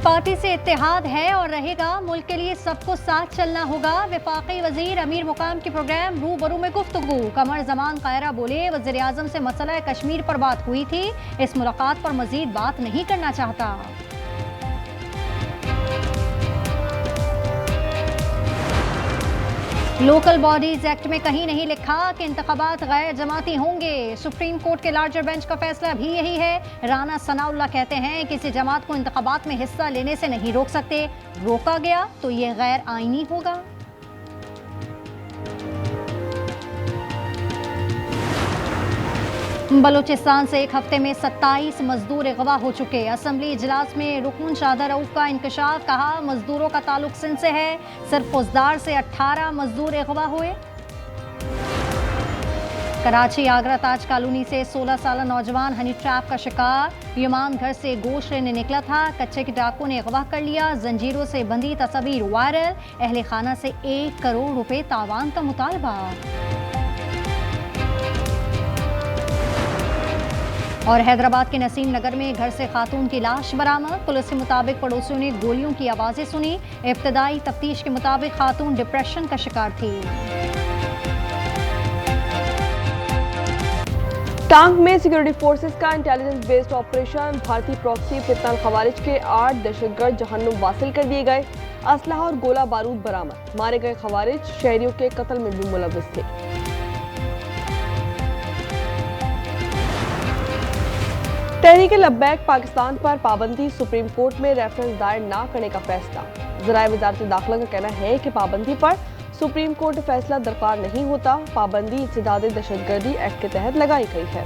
Party से इत्तेहाद है और रहेगा, मुल्क के लिए सबको साथ चलना होगा। वफाकी वजीर अमीर मुकाम के प्रोग्राम रूबरू में गुफ्तगू। कमर जमान कायरा बोले, वज़ीर आज़म से मसला कश्मीर पर बात हुई थी, इस मुलाकात पर मजीद बात नहीं करना चाहता। लोकल बॉडीज एक्ट में कहीं नहीं लिखा कि इंतखाबात गैर जमाती होंगे। सुप्रीम कोर्ट के लार्जर बेंच का फैसला भी यही है। राना सनाउल्लाह कहते हैं किसी जमात को इंतखाबात में हिस्सा लेने से नहीं रोक सकते, रोका गया तो ये गैर आईनी होगा। बलूचिस्तान से एक हफ्ते में 27 मजदूर अगवा हो चुके। असेंबली इजलास में रुकन शादा रऊफ का इंकशाफ, कहा मजदूरों का ताल्लुक सिंध से है। सिर्फ फौजदार से 18 मजदूर अगवा हुए। कराची आगरा ताज कॉलोनी से 16 साल नौजवान हनी ट्रैप का शिकार। यमान घर से गोश्त लेने निकला था, कच्चे के डाकुओं ने अगवा कर लिया। जंजीरों से बंधी तस्वीर वायरल, अहले खाना से 1 करोड़ रुपए तावान का मुतालबा। और हैदराबाद के नसीम नगर में घर से खातून की लाश बरामद। पुलिस के मुताबिक पड़ोसियों ने गोलियों की आवाजें सुनी। इब्तदाई तफ्तीश के मुताबिक खातून डिप्रेशन का शिकार थी। टांग में सिक्योरिटी फोर्सेस का इंटेलिजेंस बेस्ड ऑपरेशन। भारतीय प्रॉक्सी फितनाल खवारिज के 8 दहशतगर्द जहन्नुम वासिल कर दिए गए। असलहा और गोला बारूद बरामद। मारे गए खवारिज शहरियों के कत्ल में भी मुलव्विस थे। तहरीक लब्बैक पाकिस्तान पर पाबंदी। सुप्रीम कोर्ट में रेफरेंस दायर न करने का फैसला। ज़राए वज़ारत दाखिला का कहना है कि पाबंदी पर सुप्रीम कोर्ट फैसला दरकार नहीं होता। पाबंदी इंसदाद दहशतगर्दी एक्ट के तहत लगाई गई है।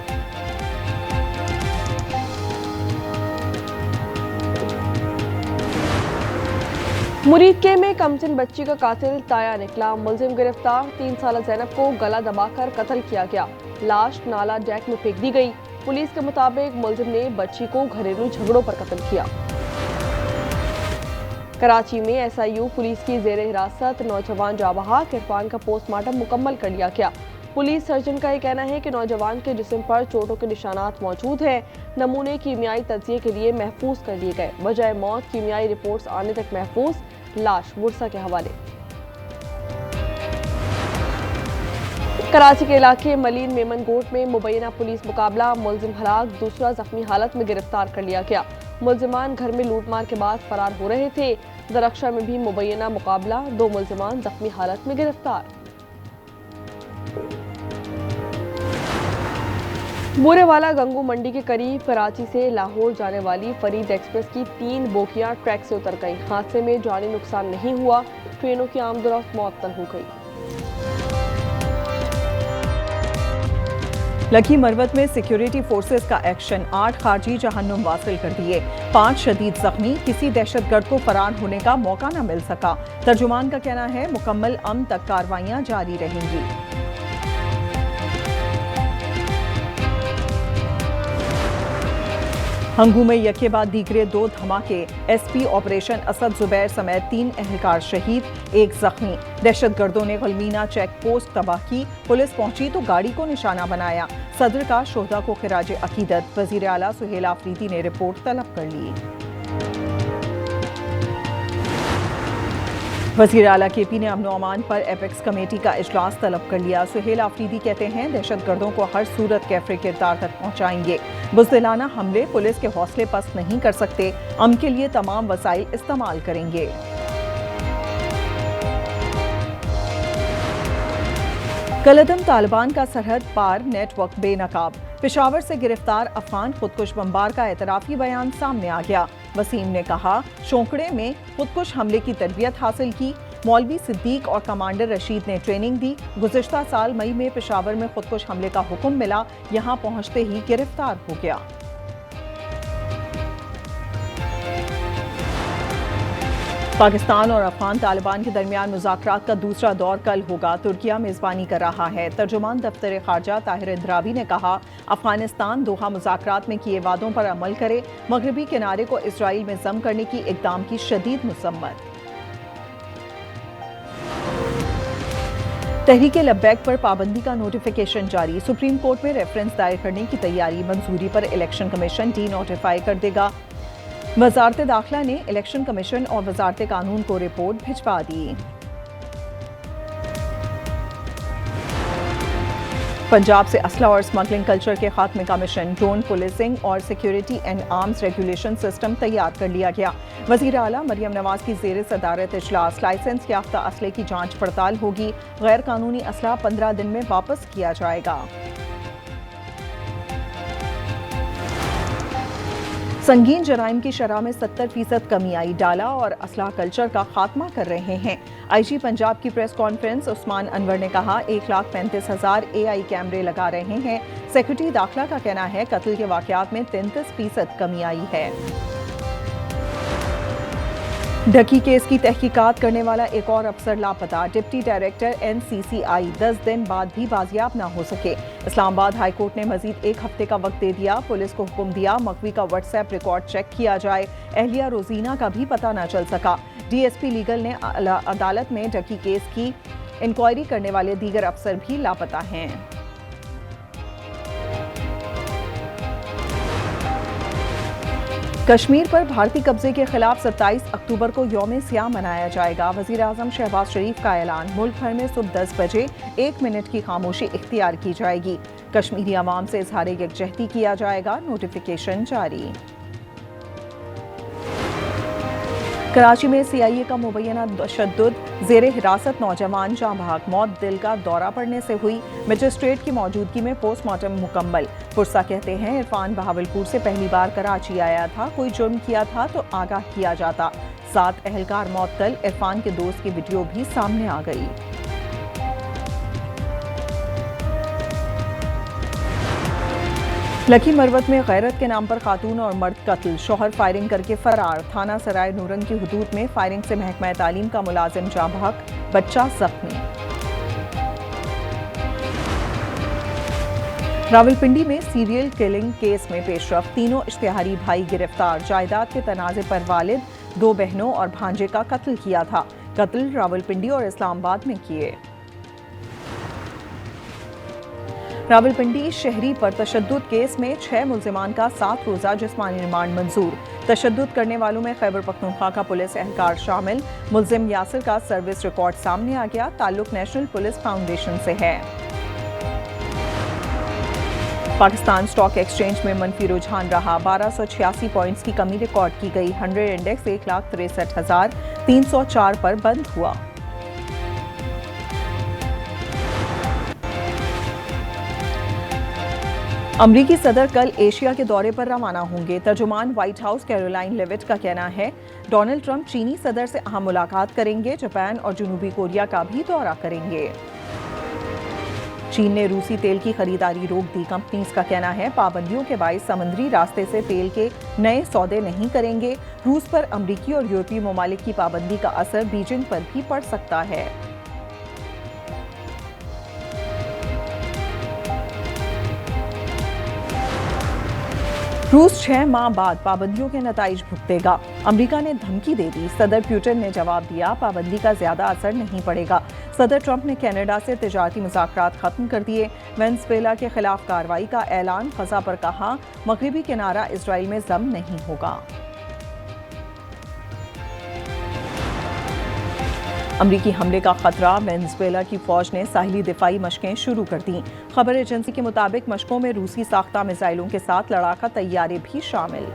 मुरीदके में कमसिन बच्ची का कातिल ताया निकला। मुलजिम गिरफ्तार। 3 साल ज़ैनब को गला दबाकर कत्ल किया गया। लाश नाला डैक में फेंक दी गई। पुलिस के मुताबिक मुलजिम ने बच्ची को घरेलू झगड़ों पर कत्ल किया। कराची में एसआईयू पुलिस की जेर हिरासत नौजवान जाबहाक इरफान का पोस्टमार्टम मुकम्मल कर लिया गया। पुलिस सर्जन का यह कहना है कि नौजवान के जिस्म पर चोटों के निशानात मौजूद हैं। नमूने कीमियाई तज्जिए के लिए महफूज कर लिए गए। वजह मौत कीमियाई रिपोर्ट्स आने तक महफूज। लाश बुरसा के हवाले। कराची के इलाके मलीन मेमन गोट में मुबैना पुलिस मुकाबला। मुलजिम हलाक, दूसरा जख्मी हालत में गिरफ्तार कर लिया गया। मुलजिमान घर में लूटमार के बाद फरार हो रहे थे। दरख्शा में भी मुबैना मुकाबला। 2 मुलजिमान जख्मी हालत में गिरफ्तार। बोरेवाला गंगू मंडी के करीब कराची से लाहौर जाने वाली फरीद एक्सप्रेस की 3 बोगियां ट्रैक से उतर गईं। हादसे में जानी नुकसान नहीं हुआ। ट्रेनों की आमदोरफ्त मुअत्तल हो गई। लखी मरवत में सिक्योरिटी फोर्सेस का एक्शन। 8 खारजी जहन्नुम वासिल कर दिए। 5 शदीद जख्मी। किसी दहशतगर्द को फरार होने का मौका न मिल सका। तर्जुमान का कहना है मुकम्मल अमन तक कार्रवाइयां जारी रहेंगी। हंगू में यके बाद दीगरे 2 धमाके। एसपी ऑपरेशन असद जुबैर समेत 3 एहलकार शहीद, 1 जख्मी। दहशतगर्दों ने गलमीना चेक पोस्ट तबाह की। पुलिस पहुंची तो गाड़ी को निशाना बनाया। सदर का शोहदा को खिराज अकीदत। वजीर आला सुहेल आफरीदी ने रिपोर्ट तलब कर ली। वजीर आला केपी ने अमन अमान पर एपेक्स कमेटी का इजलास तलब कर लिया। सुहेल आफरीदी कहते हैं दहशतगर्दों को हर सूरत कैफरे किरदार तक पहुंचाएंगे। बुज़दिलाना हमले पुलिस के हौसले पस्त नहीं कर सकते। अमन के लिए तमाम वसाइल इस्तेमाल करेंगे। कलदम तालिबान का सरहद पार नेटवर्क बेनकाब। पेशावर से गिरफ्तार अफगान खुदकुश बमबार का एतराफी बयान सामने आ गया। वसीम ने कहा शोंकड़े में खुदकुश हमले की तरबियत हासिल की। मौलवी सिद्दीक और कमांडर रशीद ने ट्रेनिंग दी। गुज़िश्ता साल मई में पेशावर में खुदकुश हमले का हुक्म मिला। यहां पहुंचते ही गिरफ्तार हो गया। पाकिस्तान और अफगान तालिबान के दरमियान मुज़ाकरात का दूसरा दौर कल होगा। तुर्किया मेज़बानी कर रहा है। तर्जुमान दफ्तर खारजा ताहिर इंद्रावी ने कहा अफगानिस्तान दोहा मुज़ाकरात में किए वादों पर अमल करे। मगरबी किनारे को इसराइल में जम करने की इक़दाम की शदीद मुसम्मत। तहरीक लब्बैक पर पाबंदी का नोटिफिकेशन जारी। सुप्रीम कोर्ट में रेफरेंस दायर करने की तैयारी। मंजूरी पर इलेक्शन कमीशन डी नोटिफाई कर देगा। वजारत दाखिला ने इलेक्शन कमीशन और वजारत कानून को रिपोर्ट भिजवा दी। पंजाब से असला और स्मगलिंग कल्चर के खात्मे का मिशन, ड्रोन पुलिसिंग और security and arms regulation system तैयार कर लिया गया। वजीर आला मरियम नवाज की ज़ेर सदारत इजलास, लाइसेंस याफ्ता असले की जांच पड़ताल होगी। गैर कानूनी असला 15 दिन में वापस किया जाएगा। संगीन जराइम की शरह में 70% कमी आई। डाला और असलाह कल्चर का खात्मा कर रहे हैं। आईजी पंजाब की प्रेस कॉन्फ्रेंस उस्मान अनवर ने कहा 1,35,000 AI कैमरे लगा रहे हैं। सेक्रेटरी दाखिला का कहना है कत्ल के वाकयात में 33% कमी आई है। ढकी केस की तहकीकात करने वाला एक और अफसर लापता। डिप्टी डायरेक्टर NCCI 10 दिन बाद भी बाजियाब न हो सके। इस्लामाबाद हाई कोर्ट ने मजीद 1 हफ्ते का वक्त दे दिया। पुलिस को हुक्म दिया मकवी का व्हाट्सएप रिकॉर्ड चेक किया जाए। एहलिया रोजीना का भी पता न चल सका। DSP लीगल ने अदालत में ढकी केस की इंक्वायरी करने वाले दीगर अफसर भी लापता हैं। कश्मीर पर भारतीय कब्जे के खिलाफ 27 अक्टूबर को यौम सियाह मनाया जाएगा। वजीर आजम शहबाज शरीफ का ऐलान, मुल्क भर में सुबह 10 बजे 1 मिनट की खामोशी इख्तियार की जाएगी। कश्मीरी अवाम से इजहार यकजहती किया जाएगा। नोटिफिकेशन जारी। कराची में CIA का मुबैना तशद्दुद, ज़ेरे हिरासत नौजवान जाँ बहक, मौत दिल का दौरा पड़ने से हुई। मजिस्ट्रेट की मौजूदगी में पोस्टमार्टम मुकम्मल। पुरसा कहते हैं इरफान बहावलपुर से पहली बार कराची आया था। कोई जुर्म किया था तो आगाह किया जाता। 7 अहलकार मअतल। इरफान के दोस्त की वीडियो भी सामने आ गई। लकी मरवत में गैरत के नाम पर खातून और मर्द कत्ल, शौहर फायरिंग करके फरार। थाना सराय नूरन की हुदूद में फायरिंग से महकमा तालीम का मुलाजिम जाँ बहक, बच्चा जख्मी। रावलपिंडी में सीरियल किलिंग केस में पेशरफ, तीनों इश्तिहारी भाई गिरफ्तार। जायदाद के तनाजे पर वालिद, 2 बहनों और भांजे का कत्ल किया था। कत्ल रावलपिंडी और इस्लामाबाद में किए। रावलपिंडी शहरी पर तशद्दुद केस में 6 मुल्जिमान का 7 रोज़ा जिस्मानी रिमांड मंजूर। तशद्दुद करने वालों में खैबर पख्तूनख्वा का पुलिस एहलकार शामिल। मुल्जिम यासिर का सर्विस रिकॉर्ड सामने आ गया। ताल्लुक नेशनल पुलिस फाउंडेशन से है। पाकिस्तान स्टॉक एक्सचेंज में मनफी रुझान रहा। 1286 पॉइंट्स की कमी रिकॉर्ड की गई। 100 इंडेक्स 1,63,304 पर बंद हुआ। अमरीकी सदर कल एशिया के दौरे पर रवाना होंगे। तर्जुमान व्हाइट हाउस कैरोलाइन लेविट का कहना है डोनाल्ड ट्रंप चीनी सदर से अहम मुलाकात करेंगे। जापान और जनूबी कोरिया का भी दौरा करेंगे। चीन ने रूसी तेल की खरीदारी रोक दी। कंपनीज का कहना है पाबंदियों के बायस समुद्री रास्ते से तेल के नए सौदे नहीं करेंगे। रूस पर अमरीकी और यूरोपीय ममालिक की पाबंदी का असर बीजिंग पर भी पड़ सकता है। रूस 6 माह बाद पाबंदियों के नताइज भुगतेगा। अमेरिका ने धमकी दे दी। सदर पुतिन ने जवाब दिया पाबंदी का ज्यादा असर नहीं पड़ेगा। सदर ट्रंप ने कनाडा से तिजारती मुज़ाकरात खत्म कर दिए। वेनेज़ुएला के खिलाफ कार्रवाई का ऐलान। गजा पर कहा मगरिबी किनारा इजराइल में जम नहीं होगा। अमरीकी हमले का खतरा। वेनेज़ुएला की फौज ने साहिली दिफाई मशकें शुरू कर दी। खबर एजेंसी के मुताबिक मशकों में रूसी साख्ता मिसाइलों के साथ लड़ाका तैयारे भी शामिल।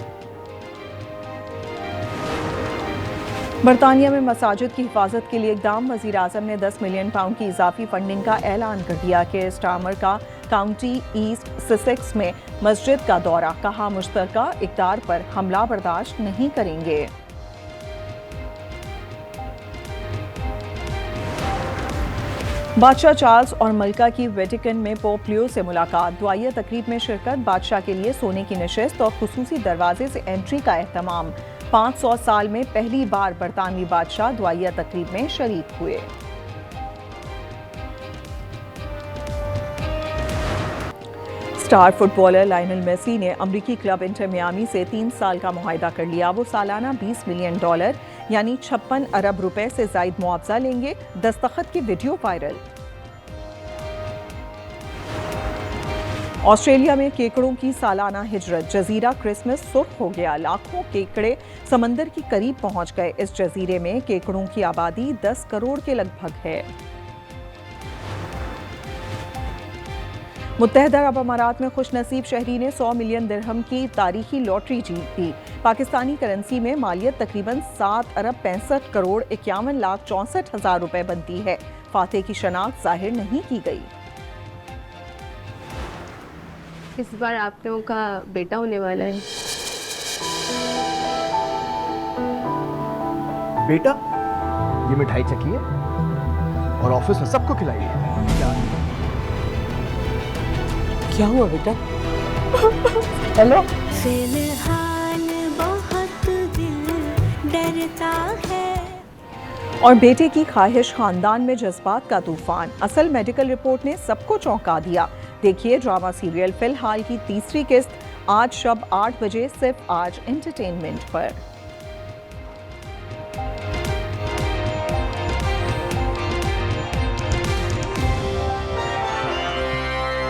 बरतानिया में मसाजिद की हिफाजत के लिए इकदाम। वज़ीर आज़म ने 10 मिलियन पाउंड की इजाफी फंडिंग का ऐलान कर दिया। केयर स्टार्मर का काउंटी ईस्ट ससेक्स में मस्जिद का दौरा। कहा मुश्तरका इक़दार पर हमला बर्दाश्त नहीं करेंगे। बादशाह चार्ल्स और मल्का की वेटिकन में पोप लियो से मुलाकात। दुआया तकरीब में शिरकत। बादशाह के लिए सोने की नशिस्त और खुसूसी दरवाजे से एंट्री का एहतमाम। 500 साल में पहली बार बरतानवी बादशाह दुआया तकरीब में शरीक हुए। स्टार फुटबॉलर लायनल मेसी ने अमरीकी क्लब इंटर मियामी से 3 साल का मुआहदा कर लिया। वो सालाना $20 मिलियन यानी 56 अरब रुपए से जायद मुआवजा लेंगे। दस्तखत की वीडियो वायरल। ऑस्ट्रेलिया में केकड़ों की सालाना हिजरत, जजीरा क्रिसमस सुर्ख हो गया। लाखों केकड़े समंदर की करीब पहुंच गए। इस जजीरे में केकड़ों की आबादी 10 करोड़ के लगभग है। मुत्तहदा अरब अमारात में खुशनसीब शहरी ने 100 मिलियन दिरहम की तारीखी लॉटरी जीत ली। पाकिस्तानी करेंसी में मालियत तकरीबन 7 अरब 65 करोड़ 51 लाख 64 हजार रुपए बनती है। फातेह की शनाख्त जाहिर नहीं की गई। इस बार आप लोगों का बेटा होने वाला है। बेटा, ये मिठाई चखिए और ऑफिस में सबको खिलाइए। क्या हुआ बेटा? हेलो। फिलहाल बहुत दिल डरता है। और बेटे की ख्वाहिश, खानदान में जज्बात का तूफान। असल मेडिकल रिपोर्ट ने सबको चौंका दिया। देखिए ड्रामा सीरियल फिलहाल की तीसरी किस्त आज शब 8 बजे सिर्फ आज एंटरटेनमेंट पर।